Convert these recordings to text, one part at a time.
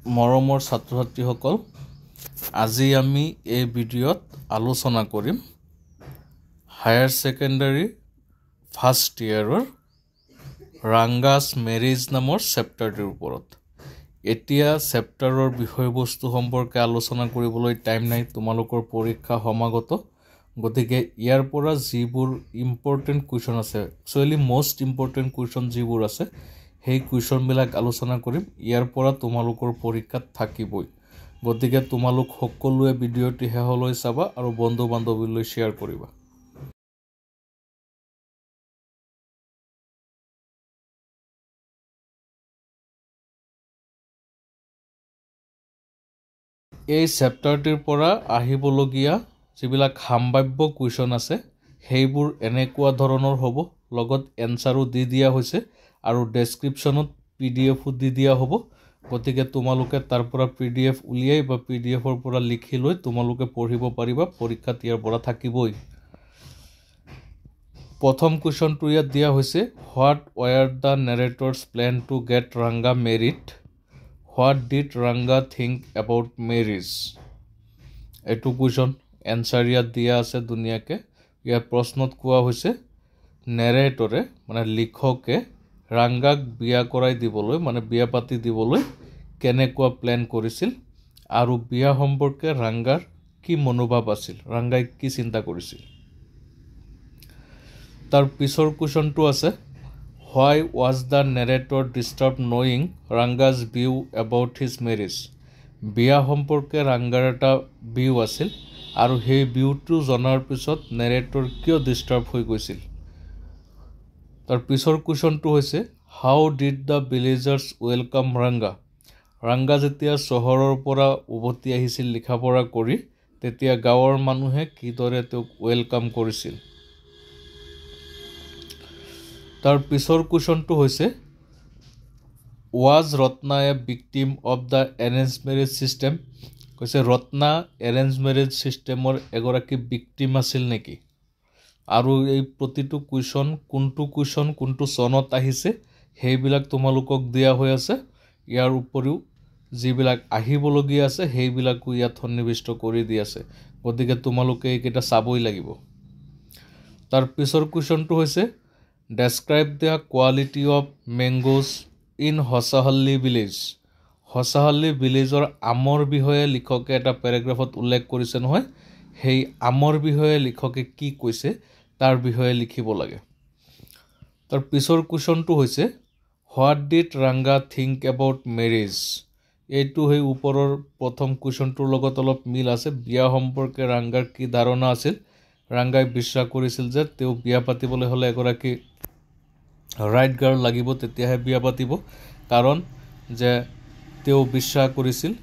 মৰমৰ ছাত্ৰ-ছাত্ৰীসকল, আজি আমি এই ভিডিঅ'ত আলোচনা কৰিম হায়াৰ ছেকেণ্ডাৰী ফাৰ্ষ্ট ইয়াৰৰ ৰাংগাছ মেৰিজ নামৰ চেপ্টাৰটোৰ ওপৰত। এতিয়া চেপ্টাৰৰ বিষয়বস্তু সম্পৰ্কে আলোচনা কৰিবলৈ টাইম নাই, তোমালোকৰ পৰীক্ষা সমাগত। গতিকে ইয়াৰ পৰা যিবোৰ ইম্পৰ্টেণ্ট কুৱেশ্যন আছে, একচুৱেলি মষ্ট ইম্পৰ্টেণ্ট কুৱেশ্যন যিবোৰ আছে, সেই কুৱেশ্যনবিলাক আলোচনা কৰিম। ইয়াৰ পৰা তোমালোকৰ পৰীক্ষাত থাকিবই। গতিকে তোমালোক সকলোৱে ভিডিঅ'টি শেষলৈ চাবা আৰু বন্ধু বান্ধৱীলৈ শ্বেয়াৰ কৰিবা। এই চেপ্টাৰটিৰ পৰা আহিবলগীয়া যিবিলাক সাম্ভাব্য কুৱেশ্যন আছে, সেইবোৰ এনেকুৱা ধৰণৰ হ'ব। লগত এনচাৰো দি দিয়া হৈছে আৰু ডেছক্ৰিপশ্যনত PDF দি দিয়া হ'ব। গতিকে তোমালোকে তাৰ পৰা PDF উলিয়াই বা PDFৰ পৰা লিখি লৈ তোমালোকে পঢ়িব পাৰিবা। পৰীক্ষাত ইয়াৰ পৰা থাকিবই। প্ৰথম কুৱেশ্যনটো ইয়াত দিয়া হৈছে, what were the narrator's plan to get Ranga married? What did Ranga think about marriage? এইটো কুৱেশ্যন। এনচাৰ ইয়াত দিয়া আছে ধুনীয়াকৈ। ইয়াৰ প্ৰশ্নত কোৱা হৈছে, নেৰেটৰে মানে লিখকে ৰাংগাক বিয়া কৰাই দিবলৈ মানে বিয়া পাতি দিবলৈ কেনেকুৱা প্লেন কৰিছিল আৰু বিয়া সম্পৰ্কে ৰাংগাৰ কি মনোভাৱ আছিল, ৰাংগাই কি চিন্তা কৰিছিল। তাৰ পিছৰ কুৱেশ্যনটো আছে, why was the narrator disturb knowing Ranga's view about his marriage? বিয়া সম্পৰ্কে ৰাংগাৰ এটা ভিউ আছিল আৰু সেই ভিউটো জনাৰ পিছত নেৰেটৰ কিয় ডিষ্টাৰ্ব হৈ গৈছিল। তাৰ পিছৰ কুৱেশ্যনটো হৈছে, how did the villagers welcome Ranga? Ranga যেতিয়া চহৰৰ পৰা উভতি আহিছিল লিখা পঢ়া কৰি, তেতিয়া গাঁৱৰ মানুহে কিদৰে তেওঁক ৱেলকাম কৰিছিল। তাৰ পিছৰ কুৱেশ্যনটো হৈছে, was Ratna A victim of the arrange marriage system? কৈছে ৰত্না এৰেঞ্জ মেৰেজ ছিষ্টেমৰ এগৰাকী ভিক্টিম আছিল নেকি? আৰু এই প্ৰতিটো কুৱেশ্যন কোনটো চনত আহিছে সেইবিলাক তোমালোকক দিয়া হৈ আছে। ইয়াৰ উপৰিও যিবিলাক আহিবলগীয়া আছে সেইবিলাকো ইয়াত সন্নিৱিষ্ট কৰি দি আছে। গতিকে তোমালোকে এইকেইটা চাবই লাগিব। তাৰ পিছৰ কুৱেশ্যনটো হৈছে, describe the quality of mangoes in Hosahalli village? Hosahalli ভিলেজৰ আমৰ বিষয়ে লিখকে এটা পেৰাগ্ৰাফত উল্লেখ কৰিছে নহয়, সেই আমৰ বিষয়ে লিখকে কি কৈছে তাৰ বিষয়ে লিখিব লাগে। তাৰ পিছৰ কুৱেশ্যনটো হৈছে, what did Ranga think about marriage? এইটো সেই ওপৰৰ প্ৰথম কুৱেশ্যনটোৰ লগত অলপ মিল আছে। বিয়া সম্পৰ্কে ৰাংগাৰ কি ধাৰণা আছিল। ৰাংগাই বিশ্বাস কৰিছিল যে তেওঁ বিয়া পাতিবলৈ হ'লে এগৰাকী ৰাইট গাৰ্ল লাগিব, তেতিয়াহে বিয়া পাতিব। কাৰণ যে তেওঁ বিশ্বাস কৰিছিল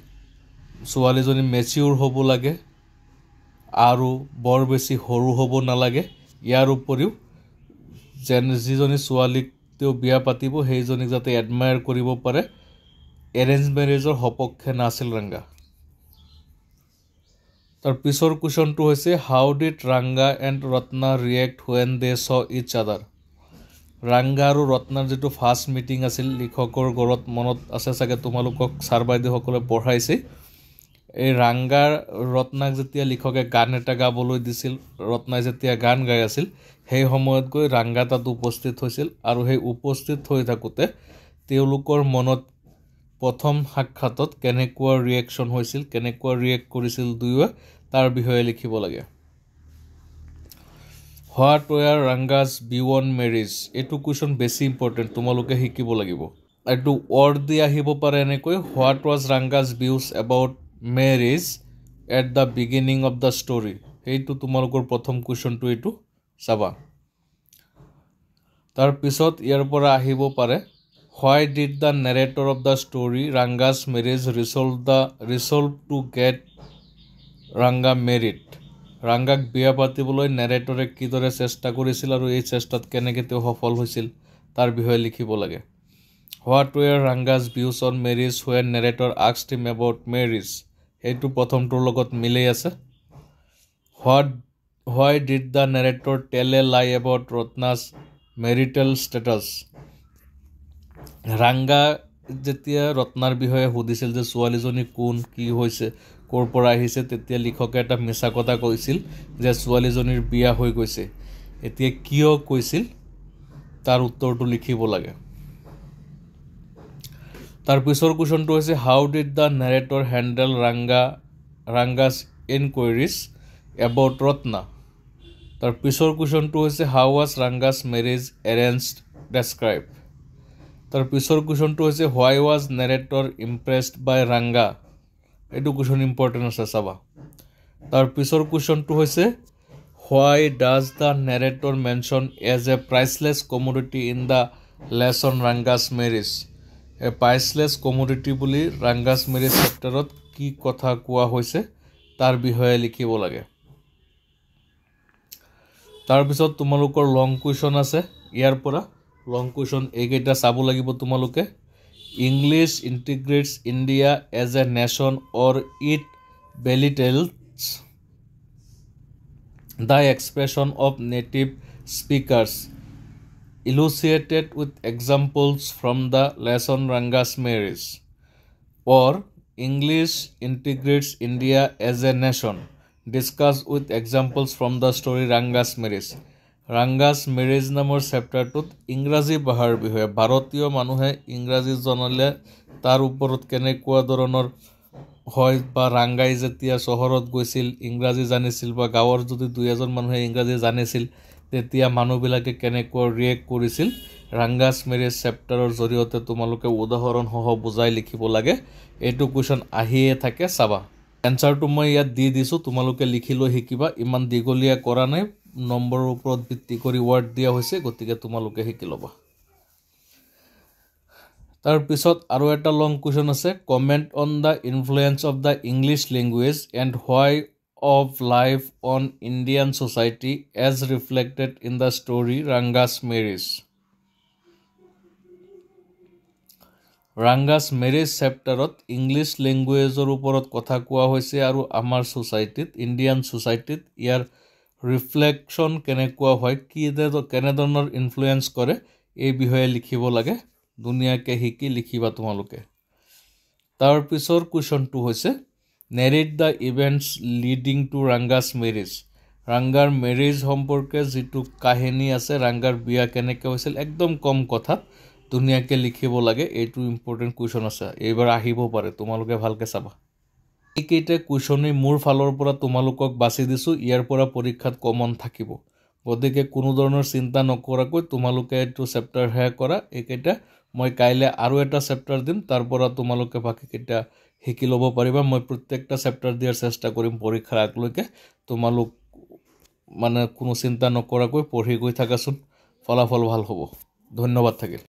ছোৱালীজনী মেচিউৰ হ'ব লাগে আৰু বৰ বেছি সৰু হ'ব নালাগে। ইয়াৰ উপৰিও যিজনী ছোৱালীক তেওঁ বিয়া পাতিব সেইজনীক যাতে এডমায়াৰ কৰিব পাৰে। এৰেঞ্জ মেৰেজৰ সপক্ষে নাছিল ৰাংগা। তাৰ পিছৰ কুৱেশ্যনটো হৈছে, how did Ranga and Ratna react when they saw each other? Ranga আৰু ৰত্নাৰ যিটো ফাৰ্ষ্ট মিটিং আছিল, লিখকৰ ঘৰত মনত আছে চাগে, তোমালোকক ছাৰ বাইদেউসকলে পঢ়াইছে। এই ৰাংগাৰ ৰত্নাক যেতিয়া লিখকে গান এটা গাবলৈ দিছিল, ৰত্নাই যেতিয়া গান গাই আছিল, সেই সময়ত গৈ ৰাংগা তাত উপস্থিত হৈছিল আৰু সেই উপস্থিত হৈ থাকোঁতে তেওঁলোকৰ মনত প্ৰথম সাক্ষাতত কেনেকুৱা ৰিয়েকশ্যন হৈছিল, কেনেকুৱা ৰিয়েক্ট কৰিছিল দুয়োৱে, তাৰ বিষয়ে লিখিব লাগে। What were Ranga's view on marriage? এইটো কুৱেশ্যন বেছি ইম্পৰ্টেণ্ট, তোমালোকে শিকিব লাগিব। এইটো ৱৰ্ড দি আহিব পাৰে এনেকৈ, what was Ranga's views about marriage at the beginning of the story? সেইটো তোমালোকৰ প্ৰথম কুৱেশ্যনটো, এইটো চাবা। তাৰপিছত ইয়াৰ পৰা আহিব পাৰে, why did the narrator of the story Ranga's marriage resolve to get Ranga married? ৰাংগাক বিয়া পাতিবলৈ নেৰেটৰে কিদৰে চেষ্টা কৰিছিল আৰু এই চেষ্টাত কেনেকৈ তেওঁ সফল হৈছিল তাৰ বিষয়ে লিখিব লাগে। What were Ranga's views on marriage when narrator asked him about marriage? সেইটো প্ৰথমটোৰ লগত মিলেই আছে। হোৱাই ডিড দ্য নেৰেটৰ টেল এ লাই এবাউট ৰত্নাজ মেৰিটেল ষ্টেটাছ? ৰাংগা যেতিয়া ৰত্নাৰ বিষয়ে সুধিছিল যে ছোৱালীজনী কোন কি হৈছে ক'ৰ পৰা আহিছে তেতিয়া লিখকে এটা মিছা কথা কৈছিল যে ছোৱালীজনীৰ বিয়া হৈ গৈছে এতিয়া কিয় কৈছিল তাৰ উত্তৰটো লিখিব লাগে তাৰ পিছৰ কোৱেশ্যনটো হৈছে how did the narrator handle Ranga's inquiries about Ratna তাৰ পিছৰ কোৱেশ্যনটো হৈছে how was Ranga's marriage arranged describe তাৰ পিছৰ কোৱেশ্যনটো হৈছে হোৱাই ৱাজ নেৰেটৰ ইমপ্ৰেছড বাই ৰাংগা এইটো কোৱেশ্যন ইম্পৰ্টেণ্ট আছে চাবা তাৰ পিছৰ কোৱেশ্যনটো হৈছে why does the narrator mention as a priceless commodity in the lesson Ranga's marriage a priceless commodity বুলি ৰাংগাছ মেৰেজ চেপ্টাৰত কি কথা কোৱা হৈছে তাৰ বিষয়ে লিখিব লাগে তাৰপিছত তোমালোকৰ লং কুৱেশ্যন আছে ইয়াৰ পৰা লং কুৱেশ্যন এইকেইটা চাব লাগিব তোমালোকে English integrates India as a nation or it belittles the expression of native speakers illustrated with examples from the lesson Ranga's marriage or English integrates India as a nation discuss with examples from the story Ranga's marriage Ranga's marriage নামৰ চেপ্টাৰটোত ইংৰাজী ভাষাৰ বিষয়ে ভাৰতীয় মানুহে ইংৰাজী জনালে তাৰ ওপৰত কেনেকুৱা ধৰণৰ হয় বা ৰাংগাই যেতিয়া চহৰত গৈছিল ইংৰাজী জানিছিল বা গাঁৱৰ যদি দুই এজন মানুহে ইংৰাজী জানিছিল তেতিয়া মানুহবিলাকে কেনেকুৱা ৰিয়েক্ট কৰিছিল ৰাংগাছ মেৰেজ চেপ্টাৰৰ জৰিয়তে তোমালোকে উদাহৰণসহ বুজাই লিখিব লাগে এইটো কুৱেশ্যন আহিয়ে থাকে চাবা এনচাৰটো মই ইয়াত দি দিছোঁ তোমালোকে লিখি লৈ শিকিবা ইমান দীঘলীয়া কৰা নাই নম্বৰৰ ওপৰত ভিত্তি কৰি ৱাৰ্ড দিয়া হৈছে গতিকে তোমালোকে শিকি ল'বা তাৰপিছত আৰু এটা লং কুৱেশ্যন আছে comment on the influence of the English language and way of life on Indian society as reflected in the story Ranga's marriage Ranga's marriage চেপ্টাৰত ইংলিছ লেংগুৱেজৰ ওপৰত কথা কোৱা হৈছে আৰু আমাৰ ছ'চাইটিত ইণ্ডিয়ান ছ'চাইটিত ইয়াৰ ৰিফ্লেকশ্যন কেনেকুৱা হয় কেনেধৰণৰ ইনফ্লুৱেঞ্চ কৰে এই বিষয়ে লিখিব লাগে ধুনীয়াকৈ শিকি লিখিবা তোমালোকে তাৰপিছৰ কুৱেশ্যনটো হৈছে narrate the events leading to Ranga's marriage ৰাংগাৰ মেৰেজ সম্পৰ্কে যিটো কাহিনী আছে ৰাংগাৰ বিয়া কেনেকৈ হৈছিল একদম কম কথাত ধুনীয়াকৈ লিখিব লাগে এইটো ইম্পৰ্টেণ্ট কুৱেশ্যন আছে এইবাৰ আহিব পাৰে তোমালোকে ভালকৈ চাবা এইকেইটা কুৱেশ্যনেই মোৰ ফালৰ পৰা তোমালোকক বাছি দিছোঁ ইয়াৰ পৰা পৰীক্ষাত কমন থাকিব গতিকে কোনো ধৰণৰ চিন্তা নকৰাকৈ তোমালোকে এইটো চেপ্টাৰ শেষ কৰা এইকেইটা মই কাইলৈ আৰু এটা চেপ্টাৰ দিম তাৰ পৰা তোমালোকে বাকীকেইটা শিকি ল'ব পাৰিবা মই প্ৰত্যেকটা চেপ্টাৰ দিয়াৰ চেষ্টা কৰিম পৰীক্ষাৰ আগলৈকে তোমালোক মানে কোনো চিন্তা নকৰাকৈ পঢ়ি গৈ থাকাচোন ফলাফল ভাল হ'ব ধন্যবাদ থাকিল